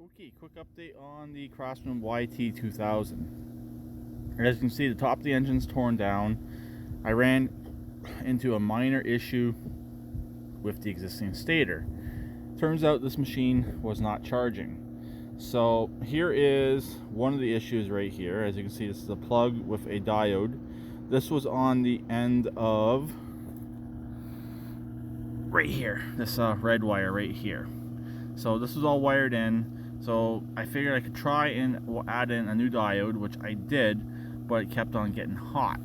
Okay, quick update on the Craftsman YT2000. As you can see, the top of the engine's torn down. I ran into a minor issue with the existing stator. Turns out this machine was not charging. So here is one of the issues right here. As you can see, this is a plug with a diode. This was on the end of right here, this red wire right here. So this was all wired in. So I figured I could try and add in a new diode, which I did, but it kept on getting hot.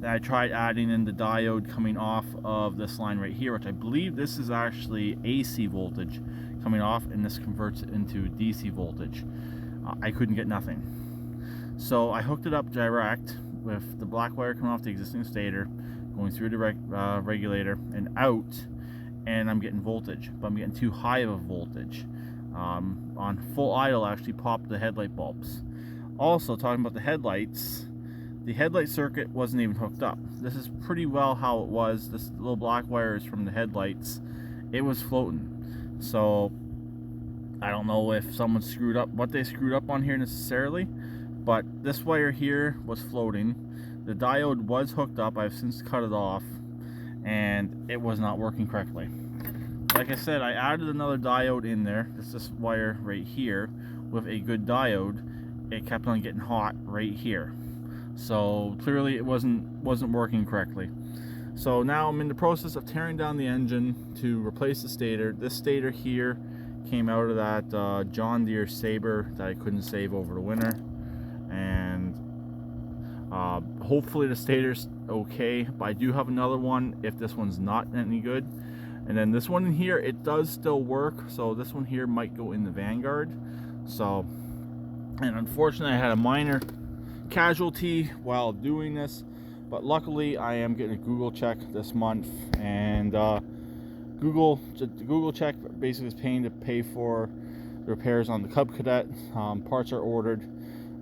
Then I tried adding in the diode coming off of this line right here, which I believe this is actually AC voltage coming off, and this converts it into DC voltage. I couldn't get nothing. So I hooked it up direct with the black wire coming off the existing stator, going through the regulator and out, and I'm getting voltage, but I'm getting too high of a voltage. On full idle, I actually popped the headlight bulbs. Also, talking about the headlights, the headlight circuit wasn't even hooked up. This is pretty well how it was. This little black wire is from the headlights. It was floating. So I don't know if someone screwed up, what they screwed up on here necessarily, but this wire here was floating. The diode was hooked up. I've since cut it off, and it was not working correctly. Like I said, I added another diode in there. This wire right here with a good diode. It kept on getting hot right here. So clearly it wasn't working correctly. So now I'm in the process of tearing down the engine to replace the stator. This stator here came out of that John Deere Sabre that I couldn't save over the winter. And hopefully the stator's okay, but I do have another one if this one's not any good. And then this one in here, it does still work, so this one here might go in the Vanguard. So, and unfortunately I had a minor casualty while doing this, but luckily I am getting a Google check this month, and Google check basically is pay for the repairs on the Cub Cadet. Parts are ordered,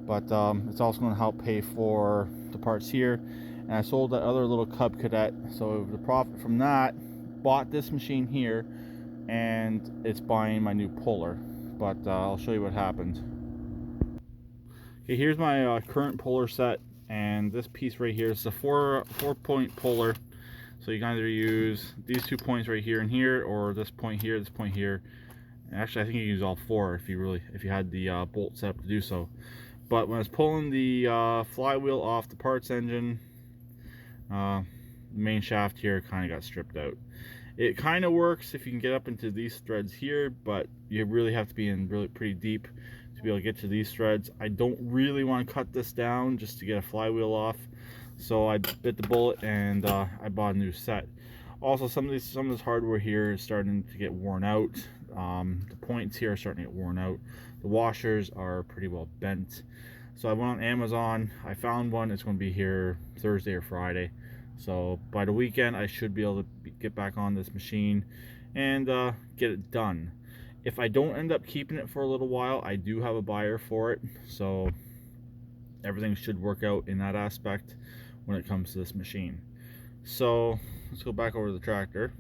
but it's also going to help pay for the parts here. And I sold that other little Cub Cadet, so the profit from that bought this machine here, and it's buying my new puller. But I'll show you what happened. Okay, here's my current puller set, and this piece right here is a four-point puller. So you can either use these 2 points right here and here, or this point here, this point here. And actually, I think you can use all four if you had the bolt set up to do so. But when I was pulling the flywheel off the parts engine, the main shaft here kind of got stripped out. It kind of works if you can get up into these threads here, but you really have to be in pretty deep to be able to get to these threads. I don't really want to cut this down just to get a flywheel off, so I bit the bullet and I bought a new set. Also, some of this hardware here is starting to get worn out. The points here are starting to get worn out. The washers are pretty well bent. So I went on Amazon. I found one. It's going to be here Thursday or Friday. So by the weekend, I should be able to get back on this machine and get it done. If I don't end up keeping it for a little while, I do have a buyer for it. So everything should work out in that aspect when it comes to this machine. So let's go back over to the tractor.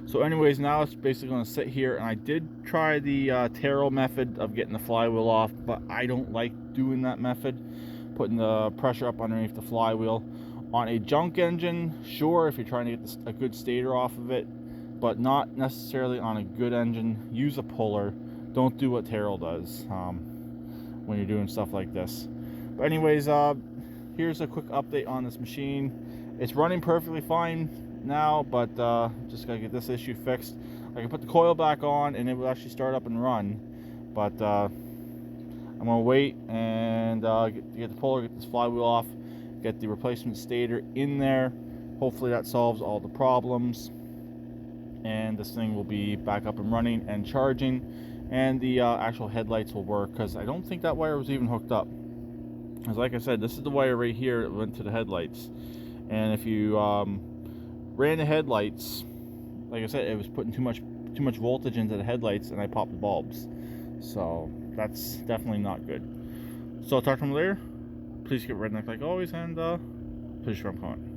So anyways, now it's basically going to sit here, and I did try the Taro method of getting the flywheel off, but I don't like doing that method, putting the pressure up underneath the flywheel. On a junk engine, sure, if you're trying to get a good stator off of it, but not necessarily on a good engine. Use a puller. Don't do what Taro does when you're doing stuff like this. But anyways, here's a quick update on this machine. It's running perfectly fine now, but just gotta get this issue fixed. I can put the coil back on and it will actually start up and run, but I'm gonna wait and get the puller, get this flywheel off, get the replacement stator in there. Hopefully that solves all the problems, and this thing will be back up and running and charging, and the actual headlights will work, because I don't think that wire was even hooked up. Because like I said, this is the wire right here that went to the headlights, and if you ran the headlights, like I said, it was putting too much voltage into the headlights, and I popped the bulbs. So that's definitely not good. So I'll talk to them later. Please get redneck like always, and please share comment.